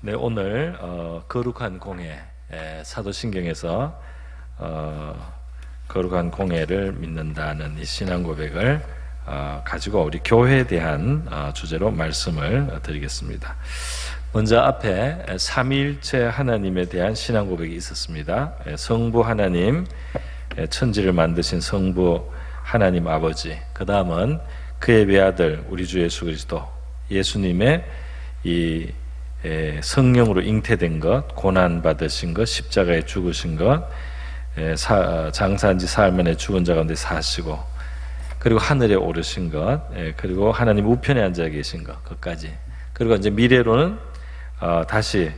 네, 오늘 거룩한 공회, 사도신경에서 거룩한 공회를 믿는다는 이 신앙 고백을 가지고 우리 교회에 대한 주제로 말씀을 드리겠습니다. 먼저 앞에 삼위일체 하나님에 대한 신앙 고백이 있었습니다. 성부 하나님, 천지를 만드신 성부 하나님 아버지, 그 다음은 그의 외아들 우리 주 예수 그리스도, 예수님의 이 성령으로 잉태된 것, 고난 받으신 것, 십자가에 죽으신 것, 장사한 지 사흘 만에 죽은 자 가운데 사시고, 그리고 하늘에 오르신 것, 그리고 하나님 우편에 앉아 계신 것, 그것까지. 그리고 이제 미래로는 다시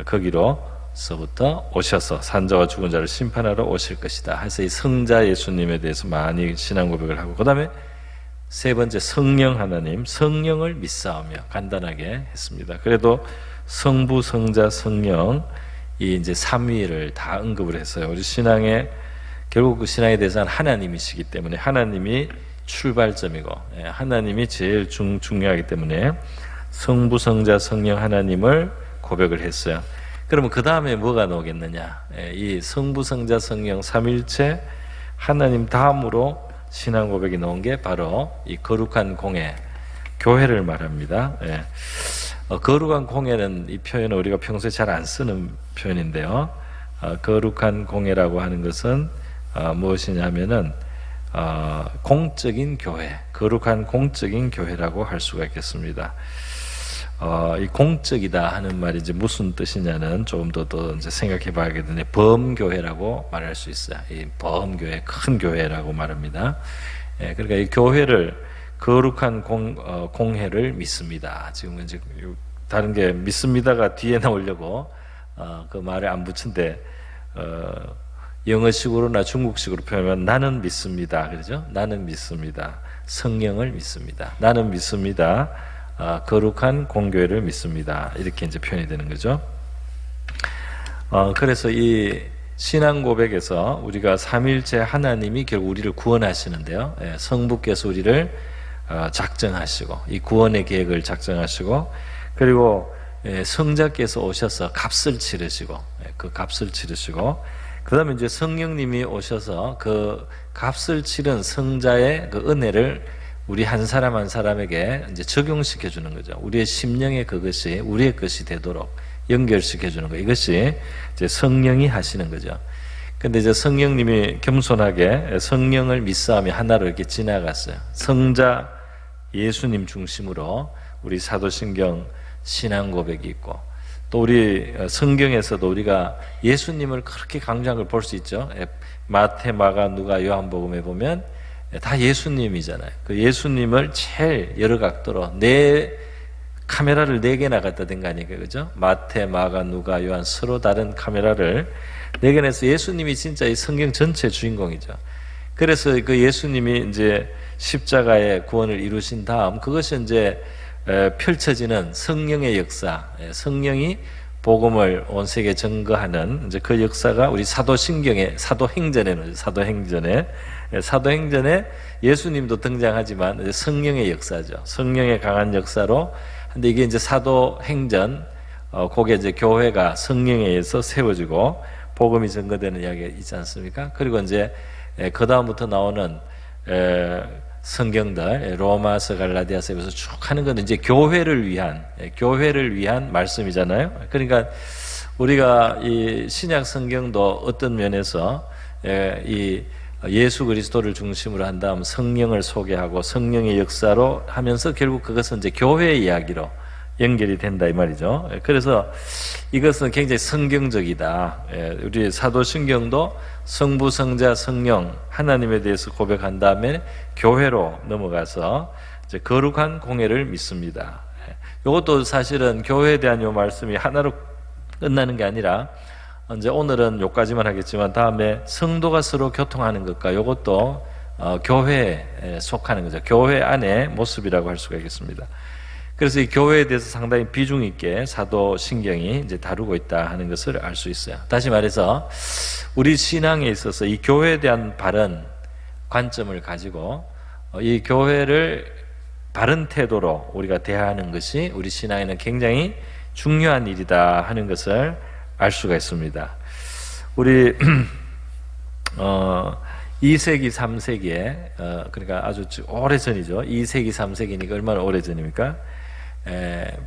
거기로서부터 오셔서 산자와 죽은 자를 심판하러 오실 것이다. 해서 이 성자 예수님에 대해서 많이 신앙 고백을 하고, 그 다음에 세 번째 성령 하나님, 성령을 믿사오며 간단하게 했습니다. 그래도 성부, 성자, 성령 이 이제 삼위를 다 언급을 했어요. 우리 신앙에 결국 그 신앙에 대해서는 하나님이시기 때문에 하나님이 출발점이고 하나님이 제일 중요하기 때문에 성부, 성자, 성령 하나님을 고백을 했어요. 그러면 그 다음에 뭐가 나오겠느냐? 이 성부, 성자, 성령 삼위일체 하나님 다음으로 신앙 고백이 나온 게 바로 이 거룩한 공회, 교회를 말합니다. 거룩한 공회는 이 표현은 우리가 평소에 잘 안 쓰는 표현인데요. 거룩한 공회라고 하는 것은 무엇이냐면은 공적인 교회, 거룩한 공적인 교회라고 할 수가 있겠습니다. 이 공적이다 하는 말이 이제 무슨 뜻이냐는 조금 더 이제 생각해 봐야겠는데, 범교회라고 말할 수 있어요. 이 범교회, 큰 교회라고 말합니다. 그러니까 이 교회를 거룩한 공회를 믿습니다. 지금 이제 다른 게 믿습니다가 뒤에 나오려고 그 말을 안 붙인데, 영어식으로나 중국식으로 표현하면 나는 믿습니다. 그러죠? 나는 믿습니다. 성령을 믿습니다. 나는 믿습니다. 거룩한 공교회를 믿습니다. 이렇게 이제 표현이 되는 거죠. 그래서 이 신앙 고백에서 우리가 삼위일체 하나님이 결국 우리를 구원하시는데요. 성부께서 우리를 작정하시고 이 구원의 계획을 작정하시고, 그리고 성자께서 오셔서 값을 치르시고 그 값을 치르시고, 그 다음에 이제 성령님이 오셔서 그 값을 치른 성자의 그 은혜를 우리 한 사람 한 사람에게 이제 적용시켜 주는 거죠. 우리의 심령에 그것이 우리의 것이 되도록 연결시켜 주는 거. 이것이 이제 성령이 하시는 거죠. 근데 이제 성령님이 겸손하게 성령을 믿사오며 하나로 이렇게 지나갔어요. 성자 예수님 중심으로 우리 사도신경 신앙 고백이 있고, 또 우리 성경에서도 우리가 예수님을 그렇게 강조한 걸 볼 수 있죠. 마태, 마가, 누가, 요한복음에 보면 다 예수님이잖아요. 그 예수님을 제일 여러 각도로 카메라를 4개나 갖다 댄 거 아니에요, 그죠? 마태, 마가, 누가, 요한 서로 다른 카메라를 4개 내서 예수님이 진짜 이 성경 전체 주인공이죠. 그래서 그 예수님이 이제 십자가의 구원을 이루신 다음 그것이 이제 펼쳐지는 성령의 역사, 성령이 복음을 온 세계에 증거하는 이제 그 역사가 우리 사도신경의 사도행전에 예수님도 등장하지만 성령의 역사죠. 성령의 강한 역사로. 근데 이게 이제 사도행전, 거기에 이제 교회가 성령에 의해서 세워지고 복음이 증거되는 이야기가 있지 않습니까? 그리고 이제 그 다음부터 나오는 성경들, 로마서, 갈라디아서 에서 쭉 하는 건 이제 교회를 위한 말씀이잖아요. 그러니까 우리가 이 신약 성경도 어떤 면에서 이 예수 그리스도를 중심으로 한 다음 성령을 소개하고 성령의 역사로 하면서 결국 그것은 이제 교회의 이야기로 연결이 된다 이 말이죠. 그래서 이것은 굉장히 성경적이다. 우리 사도신경도 성부, 성자, 성령 하나님에 대해서 고백한 다음에 교회로 넘어가서 이제 거룩한 공회를 믿습니다. 이것도 사실은 교회에 대한 이 말씀이 하나로 끝나는 게 아니라 이제 오늘은 요까지만 하겠지만 다음에 성도가 서로 교통하는 것과 이것도 교회에 속하는 거죠. 교회 안의 모습이라고 할 수가 있겠습니다. 그래서 이 교회에 대해서 상당히 비중 있게 사도신경이 이제 다루고 있다 하는 것을 알 수 있어요. 다시 말해서 우리 신앙에 있어서 이 교회에 대한 바른 관점을 가지고 이 교회를 바른 태도로 우리가 대하는 것이 우리 신앙에는 굉장히 중요한 일이다 하는 것을 알 수가 있습니다. 우리 2세기, 3세기에 그러니까 아주 오래전이죠. 2세기, 3세기니까 얼마나 오래전입니까?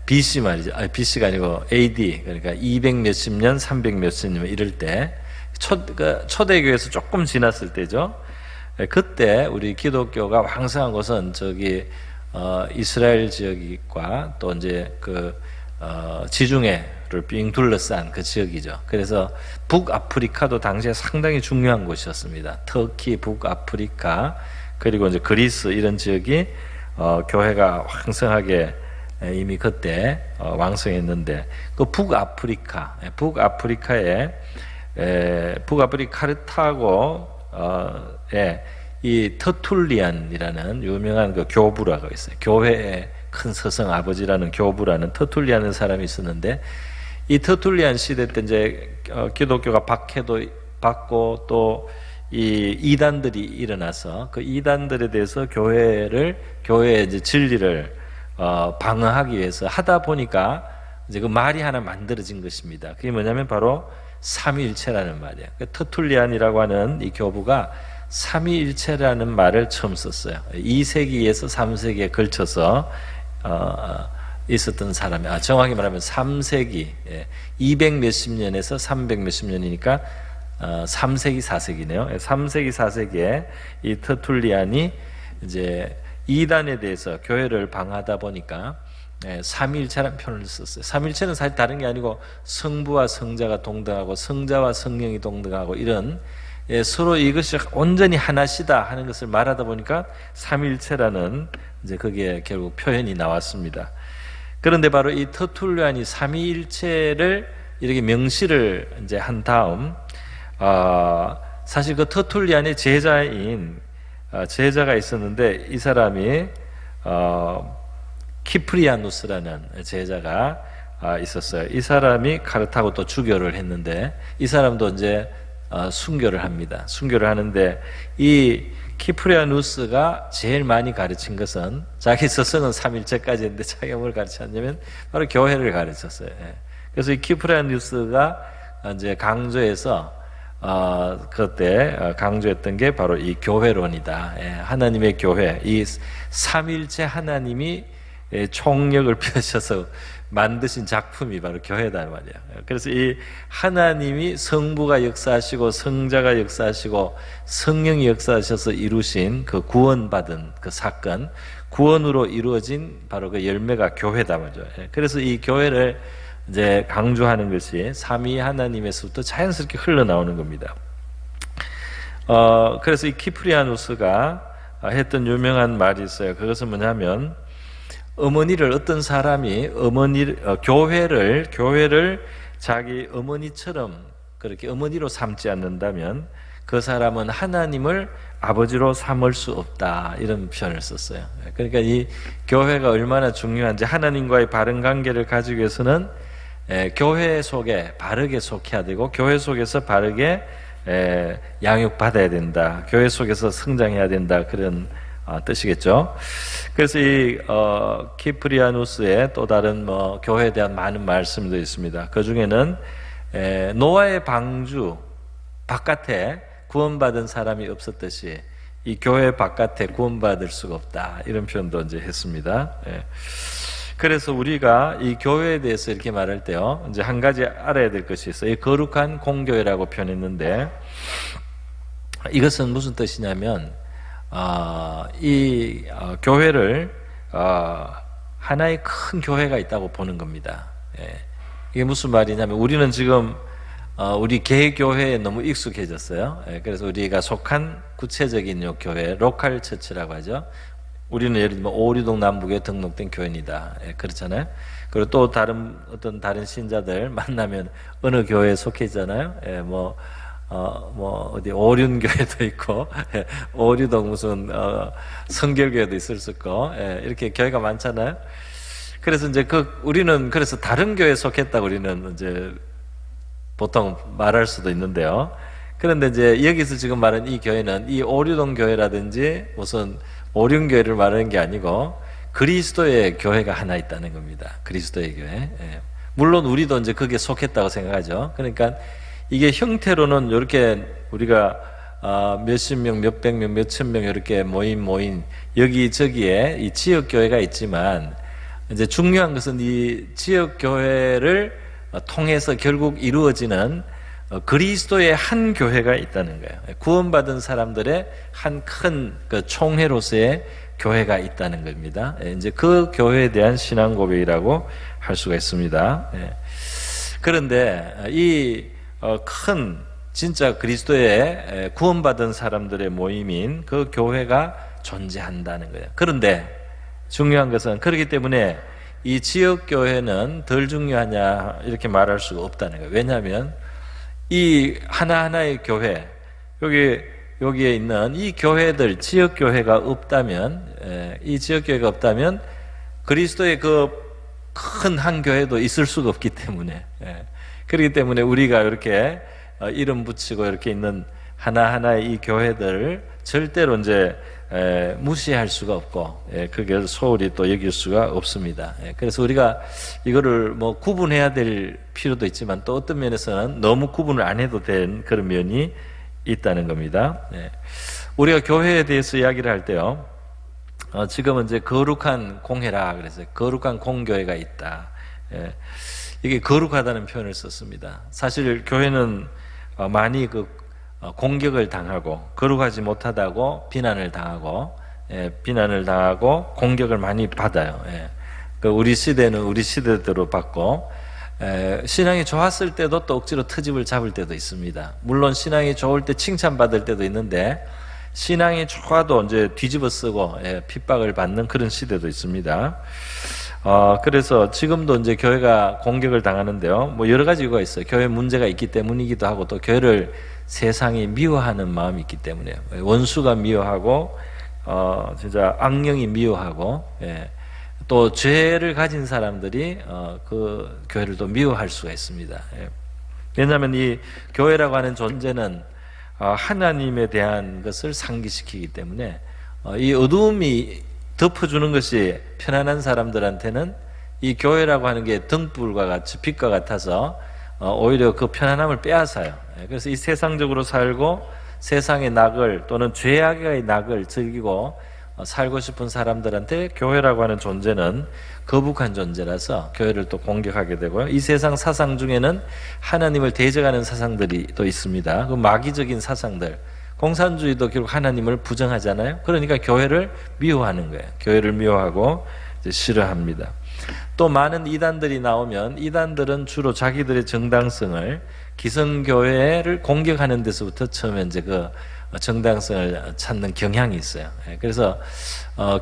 BC 말이죠. BC가 아니고 AD, 그러니까 200 몇십 년, 300 몇십 년 이럴 때 초대교회에서 조금 지났을 때죠. 그때 우리 기독교가 왕성한 곳은 저기 이스라엘 지역과 또 이제 지중해를 빙 둘러싼 그 지역이죠. 그래서 북아프리카도 당시에 상당히 중요한 곳이었습니다. 터키, 북아프리카, 그리고 이제 그리스 이런 지역이 교회가 왕성하게 이미 그때 왕성했는데 그 북아프리카에 카르타고에 이 터툴리안이라는 유명한 그 교부라고 있어요. 교회의 큰 스승 아버지라는 교부라는 터툴리안이라는 사람이 있었는데 이 터툴리안 시대 때 이제 기독교가 박해도 받고 또 이 이단들이 일어나서 그 이단들에 대해서 교회의 이제 진리를 방어하기 위해서 하다 보니까 이제 그 말이 하나 만들어진 것입니다. 그게 뭐냐면 바로 삼위일체라는 말이에요. 터툴리안이라고 하는 이 교부가 삼위일체라는 말을 처음 썼어요. 2세기에서 3세기에 걸쳐서 있었던 사람이 정확히 말하면 3세기 200 몇십 년에서 300 몇십 년이니까 3세기 4세기네요. 3세기 4세기에 이 터툴리안이 이제 이단에 대해서 교회를 방하다 보니까 삼위일체라는 표현을 썼어요. 삼위일체는 사실 다른 게 아니고 성부와 성자가 동등하고 성자와 성령이 동등하고 이런 서로 이것이 온전히 하나시다 하는 것을 말하다 보니까 삼위일체라는 이제 그게 결국 표현이 나왔습니다. 그런데 바로 이 터툴리안이 삼위일체를 이렇게 명시를 이제 한 다음 사실 그 터툴리안의 제자가 있었는데 이 사람이 키프리아누스라는 제자가 있었어요. 이 사람이 카르타고 또 주교를 했는데 이 사람도 이제 순교를 합니다. 순교를 하는데 이 키프리아누스가 제일 많이 가르친 것은 자기 스승은 삼일체까지 했는데 자기가 뭘 가르쳤냐면 바로 교회를 가르쳤어요. 그래서 이 키프리아누스가 이제 강조해서 그때 강조했던 게 바로 이 교회론이다. 하나님의 교회, 이 삼일체 하나님이 총력을 펴셔서 만드신 작품이 바로 교회다 말이야. 그래서 이 하나님이 성부가 역사하시고 성자가 역사하시고 성령이 역사하셔서 이루신 그 구원받은 그 사건, 구원으로 이루어진 바로 그 열매가 교회다 말이죠. 그래서 이 교회를 이제 강조하는 것이 삼위 하나님에서부터 자연스럽게 흘러나오는 겁니다. 그래서 이 키프리아누스가 했던 유명한 말이 있어요. 그것은 뭐냐면 어떤 사람이 교회를 자기 어머니처럼 그렇게 어머니로 삼지 않는다면 그 사람은 하나님을 아버지로 삼을 수 없다, 이런 표현을 썼어요. 그러니까 이 교회가 얼마나 중요한지, 하나님과의 바른 관계를 가지기 위해서는 교회 속에 바르게 속해야 되고 교회 속에서 바르게 양육받아야 된다, 교회 속에서 성장해야 된다, 그런 뜻이겠죠. 그래서 이 키프리아누스의 또 다른 교회에 대한 많은 말씀도 있습니다. 그 중에는 노아의 방주 바깥에 구원받은 사람이 없었듯이 이 교회 바깥에 구원받을 수가 없다, 이런 표현도 이제 했습니다. 그래서 우리가 이 교회에 대해서 이렇게 말할 때요, 이제 한 가지 알아야 될 것이 있어요. 이 거룩한 공교회라고 표현했는데 이것은 무슨 뜻이냐면 이 교회를 하나의 큰 교회가 있다고 보는 겁니다. 이게 무슨 말이냐면 우리는 지금 우리 개교회에 너무 익숙해졌어요. 그래서 우리가 속한 구체적인 요 교회, 로컬 처치라고 하죠. 우리는 예를 들면 오류동 남북에 등록된 교회입니다. 그렇잖아요. 그리고 또 어떤 다른 신자들 만나면 어느 교회에 속해 있잖아요. 어디 오륜교회도 있고, 오류동 무슨 성결교회도 있을 수 있고, 이렇게 교회가 많잖아요. 그래서 이제 우리는 그래서 다른 교회에 속했다 우리는 이제 보통 말할 수도 있는데요. 그런데 이제 여기서 지금 말하는 이 교회는 이 오류동 교회라든지 무슨 오륜교회를 말하는 게 아니고 그리스도의 교회가 하나 있다는 겁니다. 그리스도의 교회. 물론 우리도 이제 거기에 속했다고 생각하죠. 그러니까 이게 형태로는 이렇게 우리가 몇십 명, 몇백 명, 몇천 명 이렇게 모인 여기저기에 이 지역 교회가 있지만 이제 중요한 것은 이 지역 교회를 통해서 결국 이루어지는 그리스도의 한 교회가 있다는 거예요. 구원받은 사람들의 한 큰 그 총회로서의 교회가 있다는 겁니다. 이제 그 교회에 대한 신앙 고백이라고 할 수가 있습니다. 그런데 이 큰 진짜 그리스도의 구원받은 사람들의 모임인 그 교회가 존재한다는 거예요. 그런데 중요한 것은 그렇기 때문에 이 지역 교회는 덜 중요하냐 이렇게 말할 수가 없다는 거예요. 왜냐하면 이 하나하나의 교회 여기에 있는 이 교회들 지역 교회가 없다면 이 지역 교회가 없다면 그리스도의 그 큰 한 교회도 있을 수가 없기 때문에 그렇기 때문에 우리가 이렇게 이름 붙이고 이렇게 있는 하나하나의 이 교회들을 절대로 이제 무시할 수가 없고 그게 소홀히 또 여길 수가 없습니다. 그래서 우리가 이거를 뭐 구분해야 될 필요도 있지만 또 어떤 면에서는 너무 구분을 안 해도 된 그런 면이 있다는 겁니다. 우리가 교회에 대해서 이야기를 할 때요, 지금은 이제 거룩한 공회라 그래서 거룩한 공교회가 있다. 이게 거룩하다는 표현을 썼습니다. 사실 교회는 많이 그 공격을 당하고 거룩하지 못하다고 비난을 당하고 공격을 많이 받아요. 우리 시대는 우리 시대대로 받고 신앙이 좋았을 때도 또 억지로 트집을 잡을 때도 있습니다. 물론 신앙이 좋을 때 칭찬받을 때도 있는데 신앙이 좋아도 이제 뒤집어 쓰고 핍박을 받는 그런 시대도 있습니다. 그래서 지금도 이제 교회가 공격을 당하는데요. 뭐 여러 가지 이유가 있어요. 교회 문제가 있기 때문이기도 하고 또 교회를 세상이 미워하는 마음이 있기 때문에 원수가 미워하고 진짜 악령이 미워하고 또 죄를 가진 사람들이 그 교회를 또 미워할 수가 있습니다. 왜냐하면 이 교회라고 하는 존재는 하나님에 대한 것을 상기시키기 때문에 이 어두움이 덮어주는 것이 편안한 사람들한테는 이 교회라고 하는 게 등불과 같이 빛과 같아서 오히려 그 편안함을 빼앗아요. 그래서 이 세상적으로 살고 세상의 낙을 또는 죄악의 낙을 즐기고 살고 싶은 사람들한테 교회라고 하는 존재는 거북한 존재라서 교회를 또 공격하게 되고요. 이 세상 사상 중에는 하나님을 대적하는 사상들이 또 있습니다. 그 마귀적인 사상들, 공산주의도 결국 하나님을 부정하잖아요. 그러니까 교회를 미워하는 거예요. 교회를 미워하고 이제 싫어합니다. 또 많은 이단들이 나오면 이단들은 주로 자기들의 정당성을 기성교회를 공격하는 데서부터 처음에 이제 그 정당성을 찾는 경향이 있어요. 그래서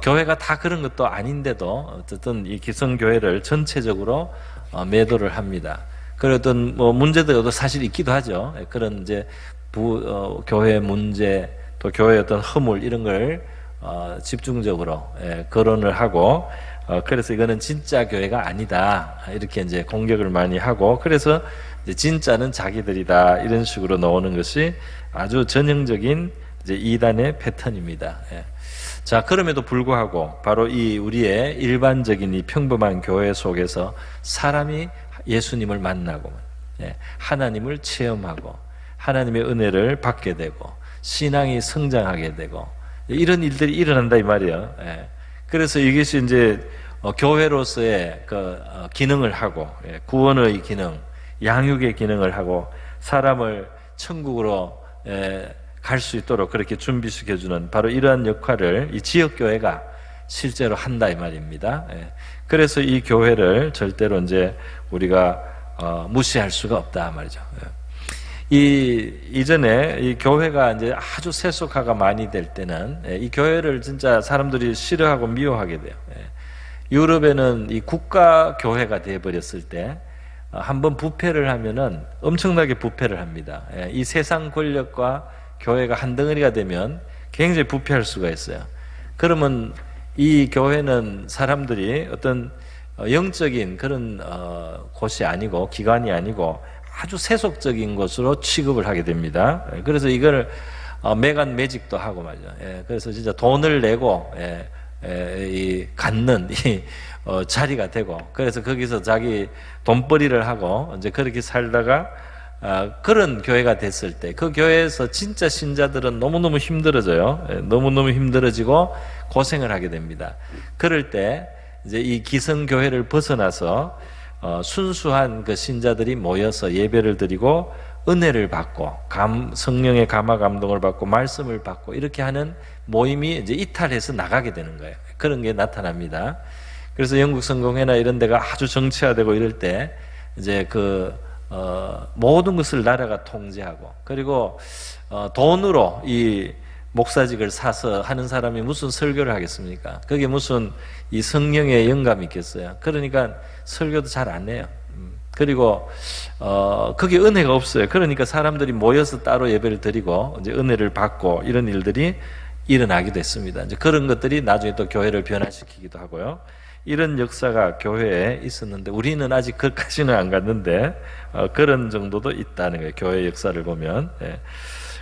교회가 다 그런 것도 아닌데도 어쨌든 이 기성교회를 전체적으로 매도를 합니다. 그런 뭐 문제도 사실 있기도 하죠. 그런 이제 교회 문제 또 교회의 어떤 허물 이런 걸 집중적으로 거론을 하고 그래서 이거는 진짜 교회가 아니다 이렇게 이제 공격을 많이 하고 그래서 이제 진짜는 자기들이다 이런 식으로 나오는 것이 아주 전형적인 이제 이단의 패턴입니다. 자, 그럼에도 불구하고 바로 이 우리의 일반적인 이 평범한 교회 속에서 사람이 예수님을 만나고 하나님을 체험하고 하나님의 은혜를 받게 되고 신앙이 성장하게 되고 이런 일들이 일어난다 이 말이에요. 그래서 이것이 이제 교회로서의 그 기능을 하고 구원의 기능, 양육의 기능을 하고 사람을 천국으로 갈 수 있도록 그렇게 준비시켜주는 바로 이러한 역할을 이 지역교회가 실제로 한다 이 말입니다. 그래서 이 교회를 절대로 이제 우리가 무시할 수가 없다 말이죠. 이전에 이 교회가 이제 아주 세속화가 많이 될 때는 이 교회를 진짜 사람들이 싫어하고 미워하게 돼요. 유럽에는 이 국가 교회가 되어버렸을 때 한번 부패를 하면은 엄청나게 부패를 합니다. 이 세상 권력과 교회가 한 덩어리가 되면 굉장히 부패할 수가 있어요. 그러면 이 교회는 사람들이 어떤 영적인 그런 곳이 아니고 기관이 아니고 아주 세속적인 것으로 취급을 하게 됩니다. 그래서 이걸 매간 매직도 하고 말이죠. 그래서 진짜 돈을 내고 갖는 자리가 되고, 그래서 거기서 자기 돈벌이를 하고 이제 그렇게 살다가 그런 교회가 됐을 때 그 교회에서 진짜 신자들은 너무너무 힘들어져요. 너무너무 힘들어지고 고생을 하게 됩니다. 그럴 때 이제 이 기성교회를 벗어나서 순수한 그 신자들이 모여서 예배를 드리고 은혜를 받고 성령의 감화 감동을 받고 말씀을 받고 이렇게 하는 모임이 이제 이탈해서 나가게 되는 거예요. 그런 게 나타납니다. 그래서 영국 성공회나 이런 데가 아주 정치화되고 이럴 때 이제 모든 것을 나라가 통제하고, 그리고 돈으로 이 목사직을 사서 하는 사람이 무슨 설교를 하겠습니까? 그게 무슨 이 성령의 영감이 있겠어요? 그러니까 설교도 잘 안 해요. 그리고 그게 은혜가 없어요. 그러니까 사람들이 모여서 따로 예배를 드리고 이제 은혜를 받고 이런 일들이 일어나게 됐습니다. 이제 그런 것들이 나중에 또 교회를 변화시키기도 하고요. 이런 역사가 교회에 있었는데 우리는 아직 그까지는 안 갔는데 그런 정도도 있다는 거예요. 교회 역사를 보면.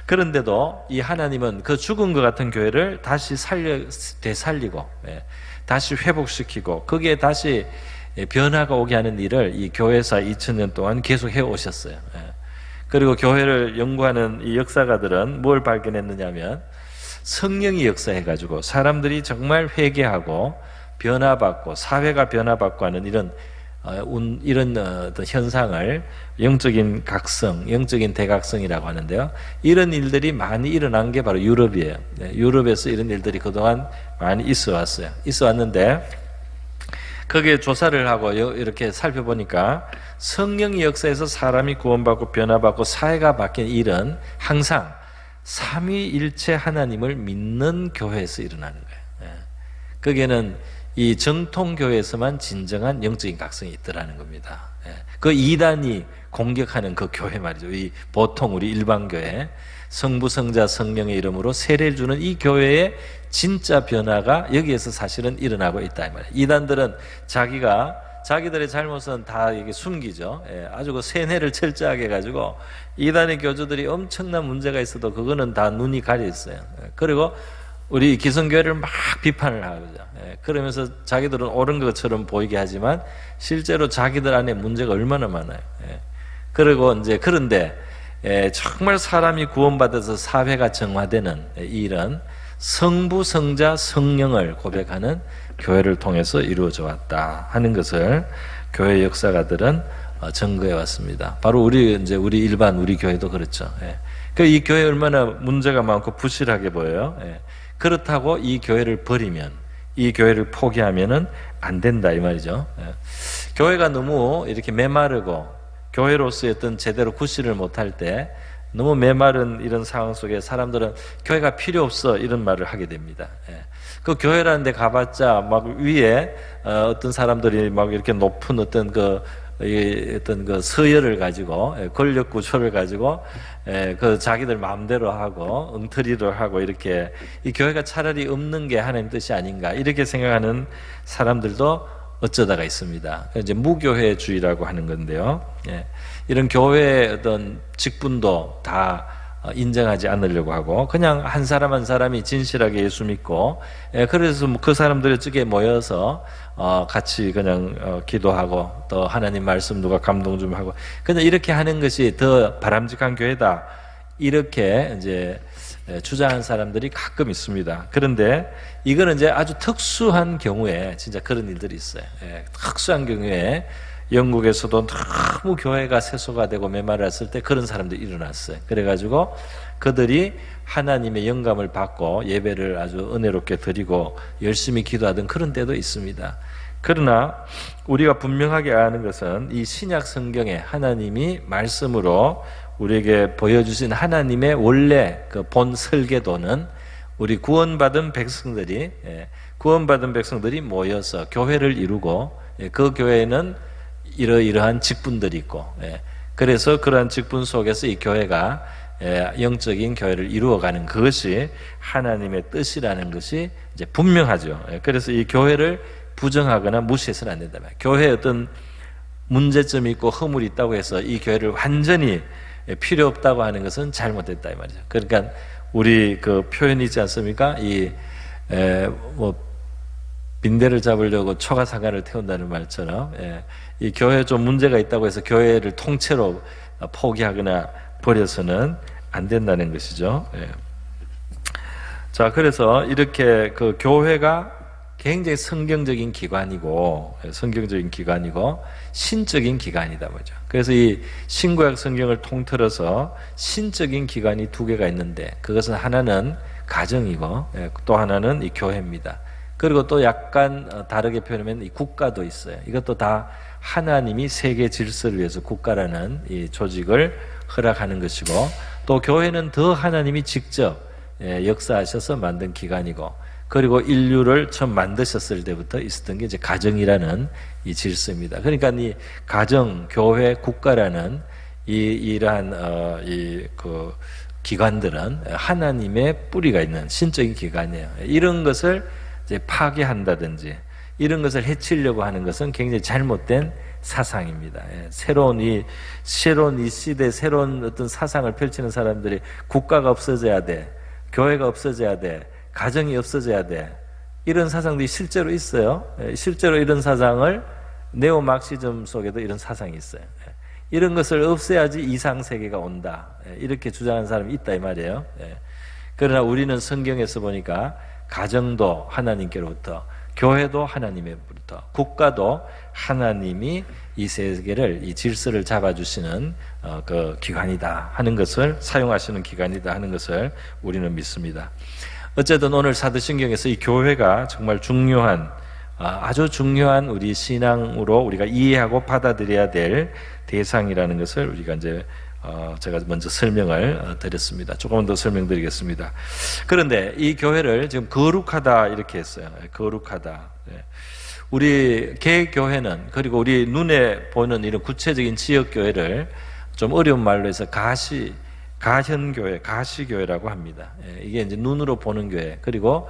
그런데도 이 하나님은 그 죽은 것 같은 교회를 다시 되살리고 다시 회복시키고 거기에 다시 변화가 오게 하는 일을 이 교회사 2000년 동안 계속 해오셨어요. 그리고 교회를 연구하는 이 역사가들은 뭘 발견했느냐면 성령이 역사해가지고 사람들이 정말 회개하고 변화받고 사회가 변화받고 하는 이런 어떤 현상을 영적인 각성, 영적인 대각성이라고 하는데요. 이런 일들이 많이 일어난 게 바로 유럽이에요. 유럽에서 이런 일들이 그동안 많이 있어 왔어요. 있어 왔는데 거기에 조사를 하고 이렇게 살펴보니까 성령의 역사에서 사람이 구원받고 변화받고 사회가 바뀐 일은 항상 삼위일체 하나님을 믿는 교회에서 일어나는 거예요. 거기에는 이 정통교회에서만 진정한 영적인 각성이 있더라는 겁니다. 그 이단이 공격하는 그 교회 말이죠. 이 보통 우리 일반 교회 성부, 성자, 성령의 이름으로 세례를 주는 이 교회의 진짜 변화가 여기에서 사실은 일어나고 있다 이 말이에요. 이단들은 자기들의 잘못은 다 이게 숨기죠. 아주 그 세뇌를 철저하게 해가지고 이단의 교주들이 엄청난 문제가 있어도 그거는 다 눈이 가려 있어요. 그리고 우리 기성교회를 막 비판을 하죠. 그러면서 자기들은 옳은 것처럼 보이게 하지만 실제로 자기들 안에 문제가 얼마나 많아요. 그리고 이제 그런데 정말 사람이 구원받아서 사회가 정화되는 이 일은 성부, 성자, 성령을 고백하는 교회를 통해서 이루어져 왔다 하는 것을 교회 역사가들은 증거해 왔습니다. 바로 우리 일반 우리 교회도 그렇죠. 이 교회 얼마나 문제가 많고 부실하게 보여요. 그렇다고 이 교회를 버리면, 이 교회를 포기하면은 안 된다 이 말이죠. 교회가 너무 이렇게 메마르고 교회로서의 어떤 제대로 구실을 못할 때 너무 메마른 이런 상황 속에 사람들은 교회가 필요 없어 이런 말을 하게 됩니다. 그 교회라는 데 가봤자 막 위에 어떤 사람들이 막 이렇게 높은 어떤 그 서열을 가지고 권력 구조를 가지고 그 자기들 마음대로 하고 엉터리를 하고 이렇게 이 교회가 차라리 없는 게 하나님 뜻이 아닌가 이렇게 생각하는 사람들도 어쩌다가 있습니다. 이제 무교회주의라고 하는 건데요. 이런 교회의 어떤 직분도 다 인정하지 않으려고 하고 그냥 한 사람 한 사람이 진실하게 예수 믿고 그래서 그 사람들이 저게 모여서 같이 그냥 기도하고 또 하나님 말씀 누가 감동 좀 하고 그냥 이렇게 하는 것이 더 바람직한 교회다 이렇게 이제 주장한 사람들이 가끔 있습니다. 그런데 이거는 이제 아주 특수한 경우에 진짜 그런 일들이 있어요. 특수한 경우에 영국에서도 너무 교회가 세소화되고 메마랐을 때 그런 사람들이 일어났어요. 그래가지고 그들이 하나님의 영감을 받고 예배를 아주 은혜롭게 드리고 열심히 기도하던 그런 때도 있습니다. 그러나 우리가 분명하게 아는 것은 이 신약 성경에 하나님이 말씀으로 우리에게 보여주신 하나님의 원래 그 본 설계도는 우리 구원받은 백성들이 모여서 교회를 이루고 그 교회는 이러이러한 직분들이 있고 그래서 그러한 직분 속에서 이 교회가 영적인 교회를 이루어가는 그것이 하나님의 뜻이라는 것이 이제 분명하죠. 그래서 이 교회를 부정하거나 무시해서는 안 된다. 교회에 어떤 문제점이 있고 허물이 있다고 해서 이 교회를 완전히 필요 없다고 하는 것은 잘못됐다 이 말이죠. 그러니까 우리 그 표현이 있지 않습니까? 빈대를 잡으려고 초가상간을 태운다는 말처럼, 이 교회에 좀 문제가 있다고 해서 교회를 통째로 포기하거나 버려서는 안 된다는 것이죠. 자, 그래서 이렇게 그 교회가 굉장히 성경적인 기관이고 신적인 기관이다 보죠. 그래서 이 신구약 성경을 통틀어서 신적인 기관이 두 개가 있는데, 그것은 하나는 가정이고 또 하나는 이 교회입니다. 그리고 또 약간 다르게 표현하면 이 국가도 있어요. 이것도 다 하나님이 세계 질서를 위해서 국가라는 이 조직을 허락하는 것이고, 또 교회는 더 하나님이 직접 역사하셔서 만든 기관이고, 그리고 인류를 처음 만드셨을 때부터 있었던 게 이제 가정이라는 이 질서입니다. 그러니까 이 가정, 교회, 국가라는 이러한 그 기관들은 하나님의 뿌리가 있는 신적인 기관이에요. 이런 것을 이제 파괴한다든지 이런 것을 해치려고 하는 것은 굉장히 잘못된 사상입니다. 새로운 이 시대, 새로운 어떤 사상을 펼치는 사람들이 국가가 없어져야 돼, 교회가 없어져야 돼, 가정이 없어져야 돼, 이런 사상들이 실제로 있어요. 실제로 이런 사상을 네오마르크시즘 속에도 이런 사상이 있어요. 이런 것을 없애야지 이상세계가 온다, 이렇게 주장하는 사람이 있다 이 말이에요. 그러나 우리는 성경에서 보니까 가정도 하나님께로부터, 교회도 하나님으로부터, 국가도 하나님이 이 세계를, 이 질서를 잡아주시는 그 기관이다 하는 것을, 사용하시는 기관이다 하는 것을 우리는 믿습니다. 어쨌든 오늘 사도신경에서 이 교회가 정말 중요한, 아주 중요한 우리 신앙으로 우리가 이해하고 받아들여야 될 대상이라는 것을 우리가 이제 제가 먼저 설명을 드렸습니다. 조금 더 설명드리겠습니다. 그런데 이 교회를 지금 거룩하다 이렇게 했어요. 거룩하다. 우리 개교회는, 그리고 우리 눈에 보는 이런 구체적인 지역 교회를 좀 어려운 말로 해서 가현교회, 가시교회라고 합니다. 이게 이제 눈으로 보는 교회. 그리고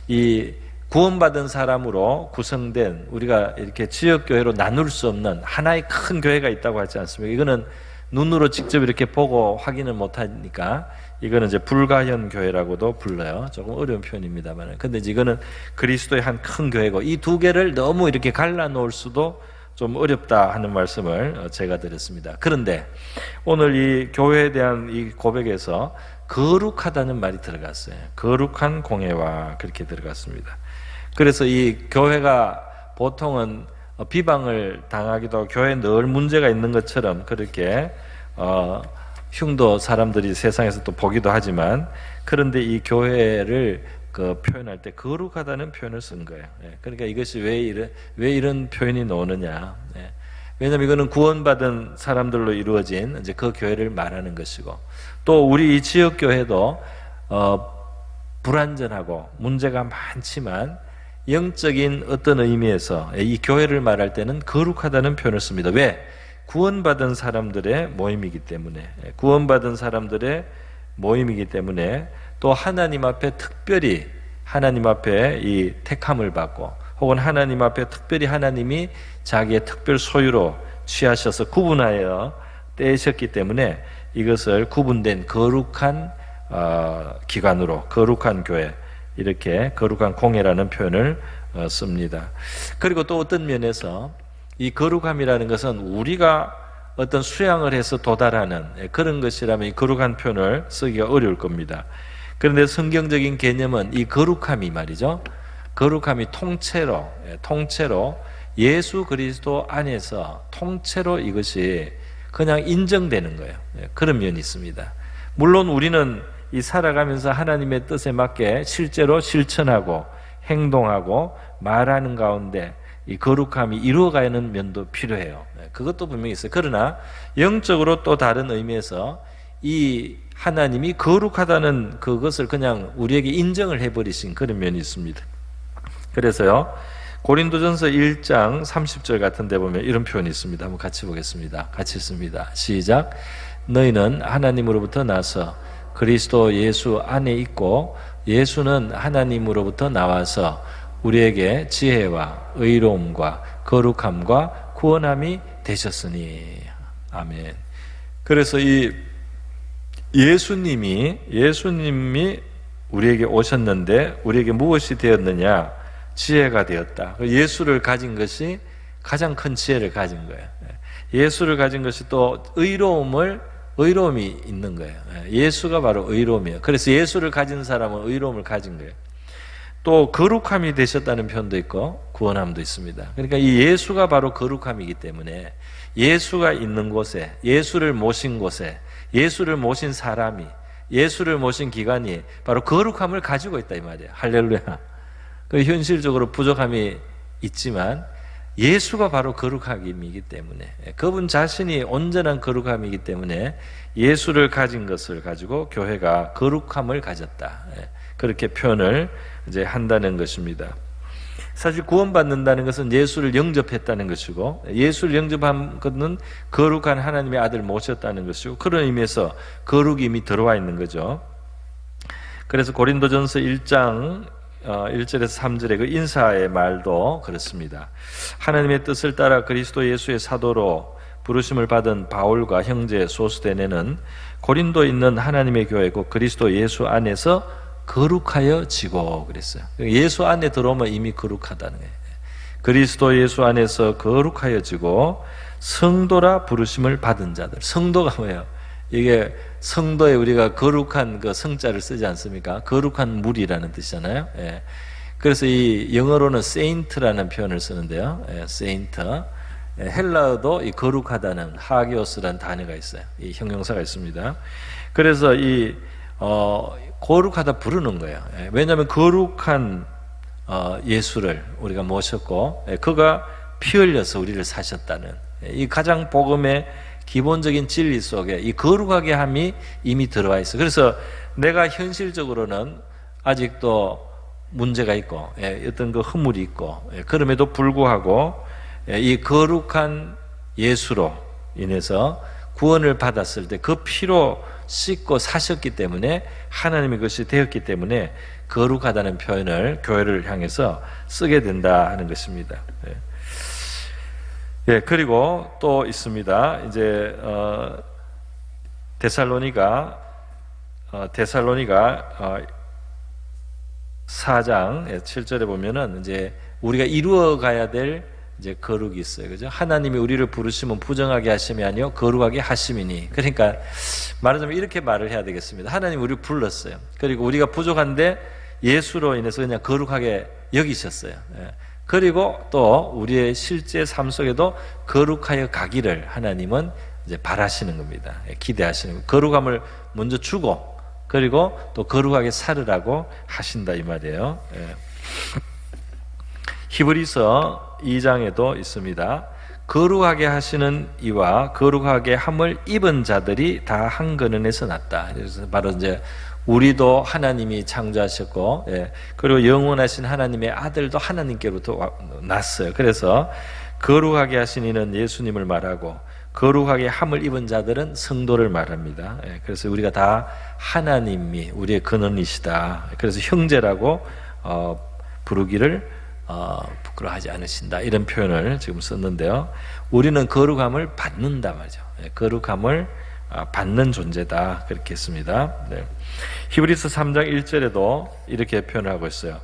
이 구원받은 사람으로 구성된, 우리가 이렇게 지역교회로 나눌 수 없는 하나의 큰 교회가 있다고 하지 않습니까? 이거는 눈으로 직접 이렇게 보고 확인을 못하니까 이거는 이제 불가현 교회라고도 불러요. 조금 어려운 표현입니다만. 근데 이거는 그리스도의 한 큰 교회고, 이 두 개를 너무 이렇게 갈라놓을 수도 좀 어렵다 하는 말씀을 제가 드렸습니다. 그런데 오늘 이 교회에 대한 이 고백에서 거룩하다는 말이 들어갔어요. 거룩한 공회와 그렇게 들어갔습니다. 그래서 이 교회가 보통은 비방을 당하기도 하고 교회에 늘 문제가 있는 것처럼 그렇게 흉도 사람들이 세상에서 또 보기도 하지만, 그런데 이 교회를 그 표현할 때 거룩하다는 표현을 쓴 거예요. 그러니까 이것이 왜 이런 표현이 나오느냐? 왜냐하면 이거는 구원받은 사람들로 이루어진 이제 그 교회를 말하는 것이고, 또 우리 이 지역 교회도 불완전하고 문제가 많지만 영적인 어떤 의미에서 이 교회를 말할 때는 거룩하다는 표현을 씁니다. 왜? 구원받은 사람들의 모임이기 때문에, 구원받은 사람들의 모임이기 때문에, 또 하나님 앞에 특별히 하나님 앞에 이 택함을 받고, 혹은 하나님 앞에 특별히 하나님이 자기의 특별 소유로 취하셔서 구분하여 떼셨기 때문에 이것을 구분된 거룩한 기관으로, 거룩한 교회, 이렇게 거룩한 공회라는 표현을 씁니다. 그리고 또 어떤 면에서 이 거룩함이라는 것은 우리가 어떤 수양을 해서 도달하는 그런 것이라면 이 거룩한 표현을 쓰기가 어려울 겁니다. 그런데 성경적인 개념은 이 거룩함이 말이죠, 거룩함이 통째로 예수 그리스도 안에서 통째로 이것이 그냥 인정되는 거예요. 그런 면이 있습니다. 물론 우리는 이 살아가면서 하나님의 뜻에 맞게 실제로 실천하고 행동하고 말하는 가운데 이 거룩함이 이루어가는 면도 필요해요. 그것도 분명히 있어요. 그러나 영적으로 또 다른 의미에서 이 하나님이 거룩하다는 그것을 그냥 우리에게 인정을 해버리신 그런 면이 있습니다. 그래서요, 고린도전서 1장 30절 같은 데 보면 이런 표현이 있습니다. 한번 같이 보겠습니다. 같이 읽습니다. 시작. 너희는 하나님으로부터 나서 그리스도 예수 안에 있고, 예수는 하나님으로부터 나와서 우리에게 지혜와 의로움과 거룩함과 구원함이 되셨으니. 아멘. 그래서 이 예수님이 우리에게 오셨는데 우리에게 무엇이 되었느냐? 지혜가 되었다. 예수를 가진 것이 가장 큰 지혜를 가진 거예요. 예수를 가진 것이 또 의로움이 있는 거예요. 예수가 바로 의로움이에요. 그래서 예수를 가진 사람은 의로움을 가진 거예요. 또 거룩함이 되셨다는 표현도 있고 구원함도 있습니다. 그러니까 이 예수가 바로 거룩함이기 때문에 예수가 있는 곳에, 예수를 모신 곳에, 예수를 모신 사람이, 예수를 모신 기관이 바로 거룩함을 가지고 있다 이 말이에요. 할렐루야. 현실적으로 부족함이 있지만 예수가 바로 거룩함이기 때문에, 그분 자신이 온전한 거룩함이기 때문에 예수를 가진 것을 가지고 교회가 거룩함을 가졌다. 그렇게 표현을 이제 한다는 것입니다. 사실 구원받는다는 것은 예수를 영접했다는 것이고, 예수를 영접한 것은 거룩한 하나님의 아들 모셨다는 것이고, 그런 의미에서 거룩이 이미 들어와 있는 거죠. 그래서 고린도전서 1장 1절에서 3절의 그 인사의 말도 그렇습니다. 하나님의 뜻을 따라 그리스도 예수의 사도로 부르심을 받은 바울과 형제 소스데네는 고린도에 있는 하나님의 교회고 그리스도 예수 안에서 거룩하여지고 그랬어요. 예수 안에 들어오면 이미 거룩하다는 거예요. 그리스도 예수 안에서 거룩하여지고 성도라 부르심을 받은 자들. 성도가 뭐예요? 이게 성도에 우리가 거룩한 그 성자를 쓰지 않습니까? 거룩한 물이라는 뜻이잖아요. 예. 그래서 이 영어로는 saint라는 표현을 쓰는데요. 예, saint. 예, 헬라어도 이 거룩하다는 하기오스라는 단어가 있어요. 이 형용사가 있습니다. 그래서 이 거룩하다 부르는 거예요. 예, 왜냐하면 거룩한 예수를 우리가 모셨고, 예, 그가 피 흘려서 우리를 사셨다는, 예, 이 가장 복음의 기본적인 진리 속에 이 거룩하게 함이 이미 들어와 있어. 그래서 내가 현실적으로는 아직도 문제가 있고, 예, 어떤 그 허물이 있고, 예, 그럼에도 불구하고, 예, 이 거룩한 예수로 인해서 구원을 받았을 때 그 피로 씻고 사셨기 때문에 하나님의 것이 되었기 때문에 거룩하다는 표현을 교회를 향해서 쓰게 된다 하는 것입니다. 예. 예, 그리고 또 있습니다. 이제 데살로니가 4장 7절에 보면은 이제 우리가 이루어 가야 될 이제 거룩이 있어요. 그죠? 하나님이 우리를 부르시면 부정하게 하심이 아니요 거룩하게 하심이니. 그러니까 말하자면 이렇게 말을 해야 되겠습니다. 하나님 우리를 불렀어요. 그리고 우리가 부족한데 예수로 인해서 그냥 거룩하게 여기셨어요. 예. 그리고 또 우리의 실제 삶 속에도 거룩하여 가기를 하나님은 이제 바라시는 겁니다. 기대하시는 거예요. 거룩함을 먼저 주고 그리고 또 거룩하게 살으라고 하신다 이 말이에요. 예. 히브리서 2장에도 있습니다. 거룩하게 하시는 이와 거룩하게 함을 입은 자들이 다 한 근원에서 났다. 그래서 바로 이제 우리도 하나님이 창조하셨고, 예, 그리고 영원하신 하나님의 아들도 하나님께로부터 났어요. 그래서 거룩하게 하신 이는 예수님을 말하고 거룩하게 함을 입은 자들은 성도를 말합니다. 예, 그래서 우리가 다 하나님이 우리의 근원이시다. 그래서 형제라고 부르기를 부끄러워하지 않으신다. 이런 표현을 지금 썼는데요. 우리는 거룩함을 받는다 말이죠. 예, 거룩함을 받는 존재다. 그렇게 했습니다. 네. 히브리서 3장 1절에도 이렇게 표현하고 있어요.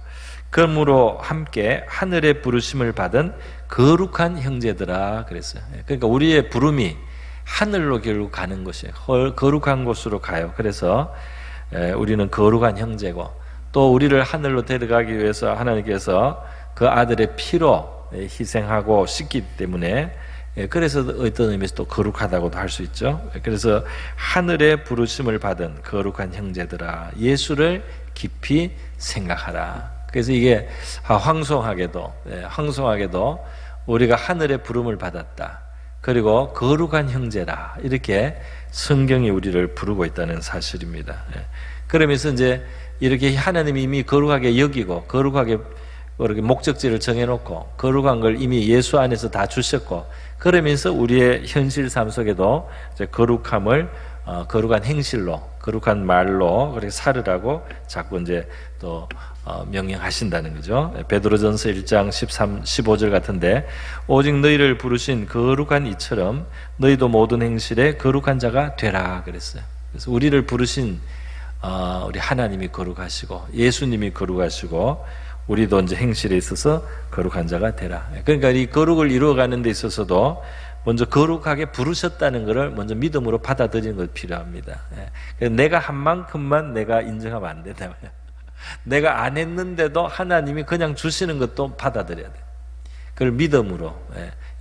그러므로 함께 하늘의 부르심을 받은 거룩한 형제들아 그랬어요. 그러니까 우리의 부름이 하늘로 결국 가는 것이에요. 거룩한 곳으로 가요. 그래서 우리는 거룩한 형제고 또 우리를 하늘로 데려가기 위해서 하나님께서 그 아들의 피로 희생하고 씻기 때문에 그래서 어떤 의미에서 또 거룩하다고도 할 수 있죠. 그래서 하늘의 부르심을 받은 거룩한 형제들아 예수를 깊이 생각하라. 그래서 이게 황송하게도 우리가 하늘의 부름을 받았다. 그리고 거룩한 형제라 이렇게 성경이 우리를 부르고 있다는 사실입니다. 그러면서 이제 이렇게 하나님이 이미 거룩하게 여기고 거룩하게 이렇게 목적지를 정해놓고 거룩한 걸 이미 예수 안에서 다 주셨고 그러면서 우리의 현실 삶 속에도 이제 거룩함을 거룩한 행실로 거룩한 말로 그렇게 살으라고 자꾸 이제 또 명령하신다는 거죠. 베드로전서 1장 13, 15절 같은데 오직 너희를 부르신 거룩한 이처럼 너희도 모든 행실에 거룩한 자가 되라 그랬어요. 그래서 우리를 부르신 우리 하나님이 거룩하시고 예수님이 거룩하시고 우리도 이제 행실에 있어서 거룩한 자가 되라. 그러니까 이 거룩을 이루어가는 데 있어서도 먼저 거룩하게 부르셨다는 것을 먼저 믿음으로 받아들이는 것이 필요합니다. 내가 한 만큼만 내가 인정하면 안 된다. 내가 안 했는데도 하나님이 그냥 주시는 것도 받아들여야 돼. 그걸 믿음으로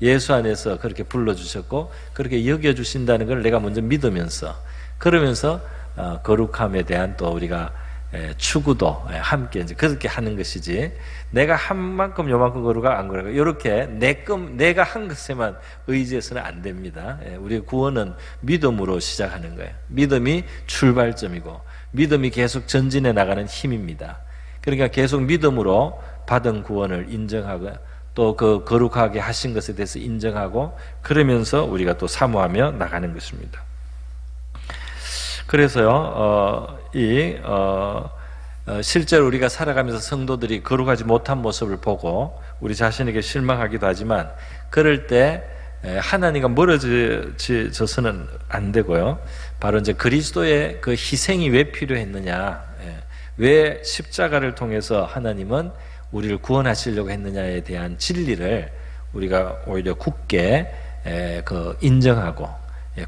예수 안에서 그렇게 불러주셨고 그렇게 여겨주신다는 걸 내가 먼저 믿으면서 그러면서 거룩함에 대한 또 우리가 추구도 함께 이제 그렇게 하는 것이지 내가 한 만큼 요만큼 거룩하 안 거룩하 이렇게 내가 한 것에만 의지해서는 안 됩니다. 우리의 구원은 믿음으로 시작하는 거예요. 믿음이 출발점이고 믿음이 계속 전진해 나가는 힘입니다. 그러니까 계속 믿음으로 받은 구원을 인정하고 또 그 거룩하게 하신 것에 대해서 인정하고 그러면서 우리가 또 사모하며 나가는 것입니다. 그래서요, 실제로 우리가 살아가면서 성도들이 거룩하지 못한 모습을 보고 우리 자신에게 실망하기도 하지만 그럴 때 하나님과 멀어져서는 안 되고요. 바로 이제 그리스도의 그 희생이 왜 필요했느냐, 왜 십자가를 통해서 하나님은 우리를 구원하시려고 했느냐에 대한 진리를 우리가 오히려 굳게 인정하고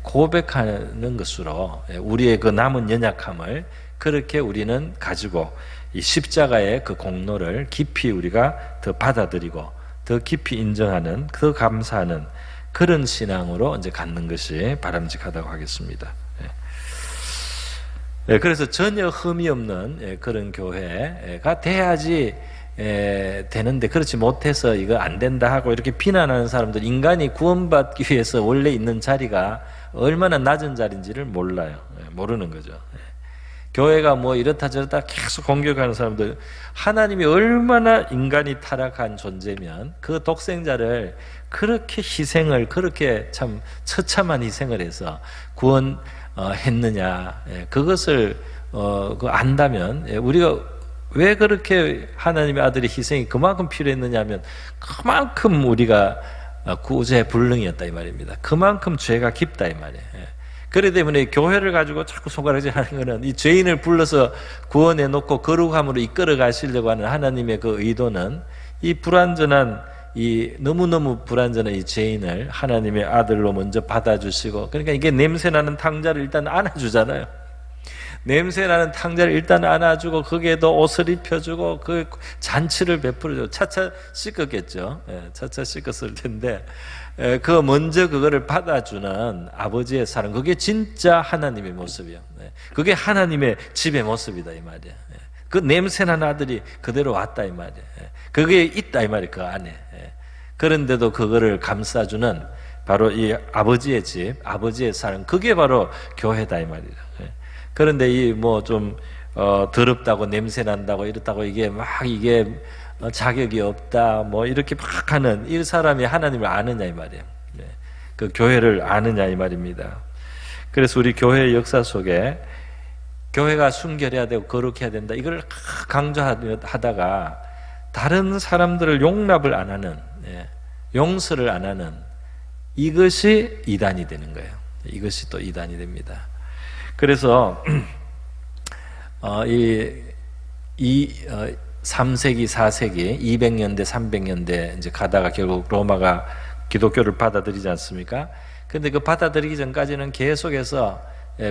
고백하는 것으로 우리의 그 남은 연약함을 그렇게 우리는 가지고 이 십자가의 그 공로를 깊이 우리가 더 받아들이고 더 깊이 인정하는 더 감사하는 그런 신앙으로 이제 갖는 것이 바람직하다고 하겠습니다. 그래서 전혀 흠이 없는 그런 교회가 돼야지 되는데 그렇지 못해서 이거 안 된다 하고 이렇게 비난하는 사람들 인간이 구원받기 위해서 원래 있는 자리가 얼마나 낮은 자리인지를 몰라요. 모르는 거죠. 교회가 뭐 이렇다 저렇다 계속 공격하는 사람들 하나님이 얼마나 인간이 타락한 존재면 그 독생자를 그렇게 희생을 그렇게 참 처참한 희생을 해서 구원했느냐 그것을 안다면 우리가 왜 그렇게 하나님의 아들의 희생이 그만큼 필요했느냐 하면 그만큼 우리가 구제 불능이었다 이 말입니다. 그만큼 죄가 깊다 이 말이에요. 그렇기 때문에 교회를 가지고 자꾸 손가락질하는 것은 이 죄인을 불러서 구원해 놓고 거룩함으로 이끌어 가시려고 하는 하나님의 그 의도는 이 불완전한 이 너무너무 불완전한 이 죄인을 하나님의 아들로 먼저 받아주시고 그러니까 이게 냄새나는 탕자를 일단 안아주잖아요. 냄새나는 탕자를 일단 안아주고 거기에도 옷을 입혀주고 그 잔치를 베풀어주고 차차 씻었겠죠. 차차 씻었을 텐데 그 먼저 그거를 받아주는 아버지의 사랑 그게 진짜 하나님의 모습이에요. 그게 하나님의 집의 모습이다 이 말이에요. 그 냄새나는 아들이 그대로 왔다 이 말이에요. 그게 있다 이 말이에요. 그 안에. 그런데도 그거를 감싸주는 바로 이 아버지의 집, 아버지의 사랑 그게 바로 교회다 이 말이에요. 그런데 이 뭐 좀 더럽다고 냄새 난다고 이렇다고 이게 자격이 없다 뭐 이렇게 막 하는 이 사람이 하나님을 아느냐 이 말이에요. 그 교회를 아느냐 이 말입니다. 그래서 우리 교회의 역사 속에 교회가 순결해야 되고 거룩해야 된다 이걸 강조하다가 다른 사람들을 용납을 안 하는 용서를 안 하는 이것이 이단이 되는 거예요. 이것이 또 이단이 됩니다. 그래서 3세기, 4세기, 200년대, 300년대 이제 가다가 결국 로마가 기독교를 받아들이지 않습니까? 근데 그 받아들이기 전까지는 계속해서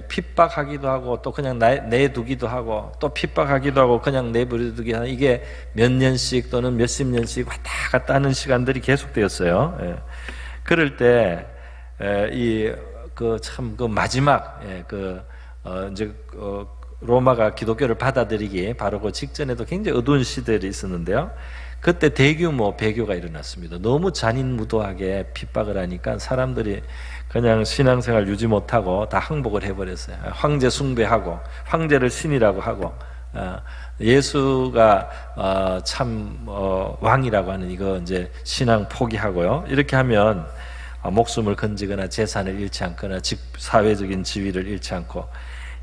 핍박하기도 하고 또 그냥 내두기도 하고 또 핍박하기도 하고 그냥 내버려두기 하는 이게 몇 년씩 또는 몇십 년씩 왔다 갔다 하는 시간들이 계속되었어요. 그럴 때 그 마지막 이제 로마가 기독교를 받아들이기 바로 그 직전에도 굉장히 어두운 시대들이 있었는데요. 그때 대규모 배교가 일어났습니다. 너무 잔인무도하게 핍박을 하니까 사람들이 그냥 신앙생활 유지 못하고 다 항복을 해버렸어요. 황제 숭배하고 황제를 신이라고 하고 예수가 참 왕이라고 하는 이거 이제 신앙 포기하고요. 이렇게 하면 목숨을 건지거나 재산을 잃지 않거나 사회적인 지위를 잃지 않고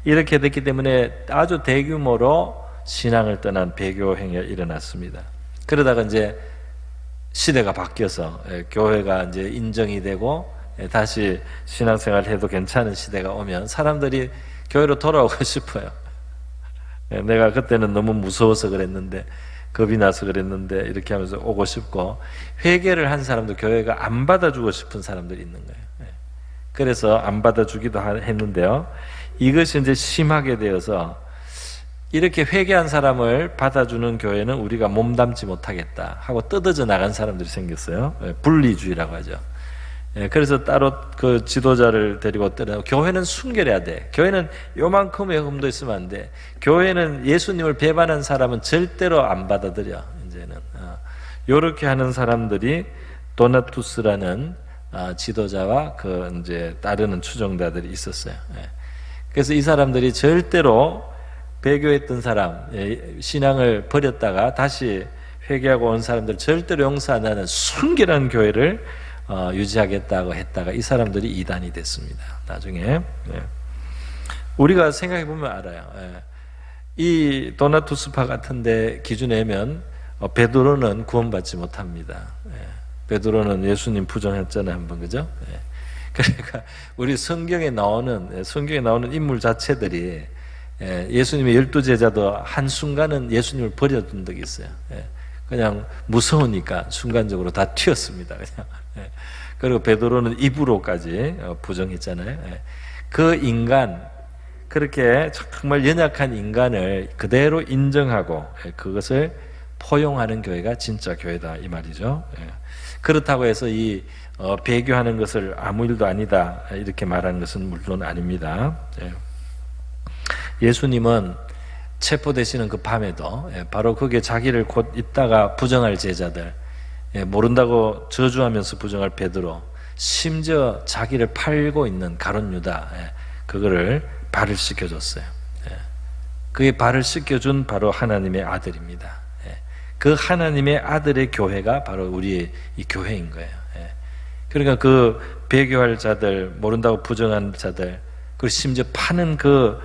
이렇게 됐기 때문에 아주 대규모로 신앙을 떠난 배교 행위가 일어났습니다. 그러다가 이제 시대가 바뀌어서 교회가 이제 인정이 되고 다시 신앙생활을 해도 괜찮은 시대가 오면 사람들이 교회로 돌아오고 싶어요. 내가 그때는 너무 무서워서 그랬는데 겁이 나서 그랬는데 이렇게 하면서 오고 싶고, 회개를 한 사람도 교회가 안 받아주고 싶은 사람들이 있는 거예요. 그래서 안 받아주기도 했는데요, 이것이 이제 심하게 되어서 이렇게 회개한 사람을 받아주는 교회는 우리가 몸담지 못하겠다 하고 뜯어져 나간 사람들이 생겼어요. 분리주의라고 하죠. 그래서 따로 그 지도자를 데리고 떠나. 교회는 순결해야 돼. 교회는 요만큼의 흠도 있으면 안 돼. 교회는 예수님을 배반한 사람은 절대로 안 받아들여. 이제는 요렇게 하는 사람들이 도나투스라는 지도자와 그 이제 따르는 추종자들이 있었어요. 그래서 이 사람들이 절대로 배교했던 사람, 신앙을 버렸다가 다시 회개하고 온 사람들 절대로 용서 안 하는 순결한 교회를 유지하겠다고 했다가 이 사람들이 이단이 됐습니다. 나중에 우리가 생각해 보면 알아요. 이 도나투스파 같은데 기준내면 베드로는 구원받지 못합니다. 베드로는 예수님 부정했잖아요, 한번, 그죠? 그러니까 우리 성경에 나오는 인물 자체들이, 예수님의 12제자도 한순간은 예수님을 버려둔 적이 있어요. 그냥 무서우니까 순간적으로 다 튀었습니다. 그냥. 그리고 베드로는 입으로까지 부정했잖아요. 그 인간, 그렇게 정말 연약한 인간을 그대로 인정하고 그것을 포용하는 교회가 진짜 교회다, 이 말이죠. 그렇다고 해서 이 배교하는 것을 아무 일도 아니다 이렇게 말하는 것은 물론 아닙니다. 예수님은 체포되시는 그 밤에도 바로 거기에 자기를 곧 있다가 부정할 제자들, 모른다고 저주하면서 부정할 베드로, 심지어 자기를 팔고 있는 가룟 유다, 그거를 발을 씻겨줬어요. 그게 발을 씻겨준 바로 하나님의 아들입니다. 그 하나님의 아들의 교회가 바로 우리의 이 교회인 거예요. 그러니까 그 배교할 자들, 모른다고 부정한 자들, 그리고 심지어 파는 그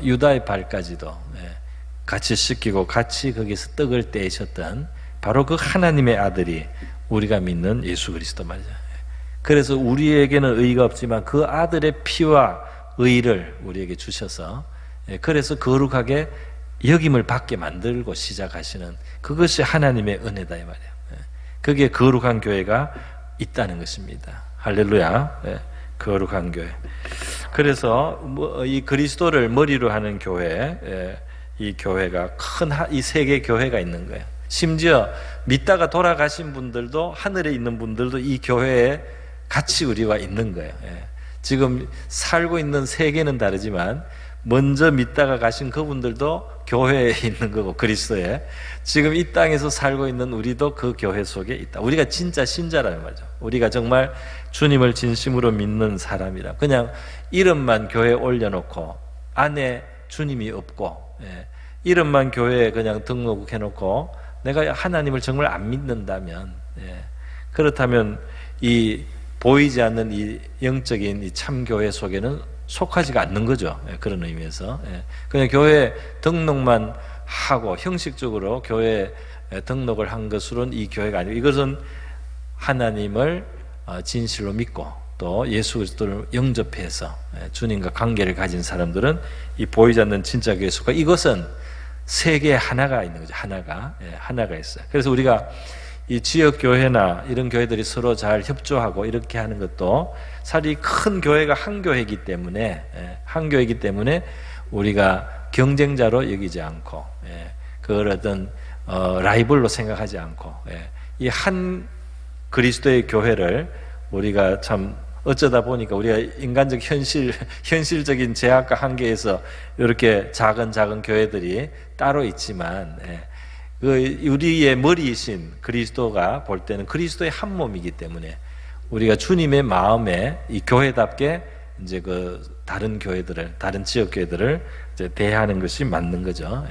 유다의 발까지도 같이 씻기고 같이 거기서 떡을 떼셨던 바로 그 하나님의 아들이 우리가 믿는 예수 그리스도 말이죠. 그래서 우리에게는 의가 없지만 그 아들의 피와 의를 우리에게 주셔서, 그래서 거룩하게 여김을 받게 만들고 시작하시는, 그것이 하나님의 은혜다, 이 말이에요. 그게 거룩한 교회가 있다는 것입니다. 할렐루야. 거룩한 교회. 그래서 이 그리스도를 머리로 하는 교회, 이 교회가 이 세계 교회가 있는 거예요. 심지어 믿다가 돌아가신 분들도, 하늘에 있는 분들도 이 교회에 같이 우리와 있는 거예요. 지금 살고 있는 세계는 다르지만 먼저 믿다가 가신 그분들도 교회에 있는 거고, 그리스도에 지금 이 땅에서 살고 있는 우리도 그 교회 속에 있다. 우리가 진짜 신자라는 말이죠. 우리가 정말 주님을 진심으로 믿는 사람이라. 그냥 이름만 교회에 올려놓고 안에 주님이 없고, 이름만 교회에 그냥 등록해놓고 내가 하나님을 정말 안 믿는다면, 그렇다면 이 보이지 않는 이 영적인 이 참교회 속에는 속하지가 않는 거죠. 그런 의미에서 그냥 교회 등록만 하고 형식적으로 교회 등록을 한 것으로는 이 교회가 아니고, 이것은 하나님을 진실로 믿고 또 예수 그리스도를 영접해서 주님과 관계를 가진 사람들은 이 보이지 않는 진짜 교회 속에, 이것은 세계에 하나가 있는 거죠. 하나가 있어요. 그래서 우리가 이 지역 교회나 이런 교회들이 서로 잘 협조하고 이렇게 하는 것도 사실 큰 교회가 한 교회이기 때문에 우리가 경쟁자로 여기지 않고, 그걸 어떤 라이벌로 생각하지 않고, 이 한 그리스도의 교회를 우리가 참 어쩌다 보니까 우리가 인간적 현실적인 제약과 한계에서 이렇게 작은 교회들이 따로 있지만, 우리의 머리이신 그리스도가 볼 때는 그리스도의 한 몸이기 때문에 우리가 주님의 마음에 이 교회답게 이제 그 다른 교회들을, 다른 지역 교회들을 이제 대하는 것이 맞는 거죠.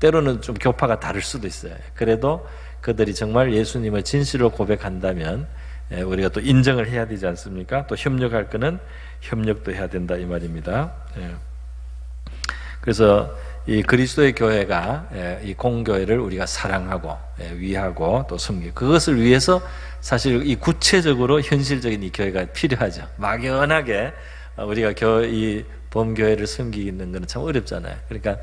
때로는 좀 교파가 다를 수도 있어요. 그래도 그들이 정말 예수님을 진실로 고백한다면 우리가 또 인정을 해야 되지 않습니까? 또 협력할 거는 협력도 해야 된다, 이 말입니다. 그래서 이 그리스도의 교회가 이 공교회를 우리가 사랑하고 위하고 또 섬기고, 그것을 위해서 사실 이 구체적으로 현실적인 이 교회가 필요하죠. 막연하게 우리가 이 범교회를 섬기는 것은 참 어렵잖아요. 그러니까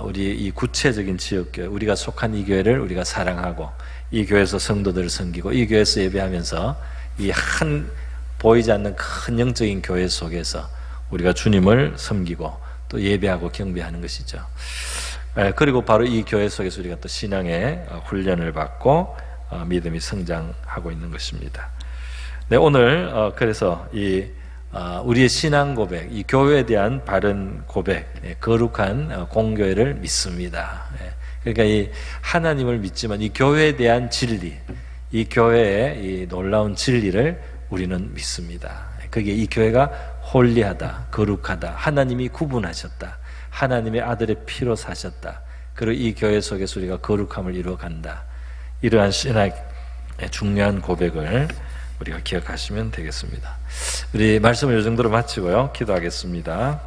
우리 이 구체적인 지역교회, 우리가 속한 이 교회를 우리가 사랑하고 이 교회에서 성도들을 섬기고 이 교회에서 예배하면서 이 한 보이지 않는 큰 영적인 교회 속에서 우리가 주님을 섬기고 또 예배하고 경배하는 것이죠. 그리고 바로 이 교회 속에서 우리가 또 신앙의 훈련을 받고 믿음이 성장하고 있는 것입니다. 네, 오늘 그래서 이 우리의 신앙 고백, 이 교회에 대한 바른 고백, 거룩한 공교회를 믿습니다. 그러니까 이 하나님을 믿지만 이 교회에 대한 진리, 이 교회의 이 놀라운 진리를 우리는 믿습니다. 그게 이 교회가 홀리하다, 거룩하다, 하나님이 구분하셨다, 하나님의 아들의 피로 사셨다, 그리고 이 교회 속에서 우리가 거룩함을 이루어간다. 이러한 신앙의 중요한 고백을 우리가 기억하시면 되겠습니다. 우리 말씀을 이 정도로 마치고요, 기도하겠습니다.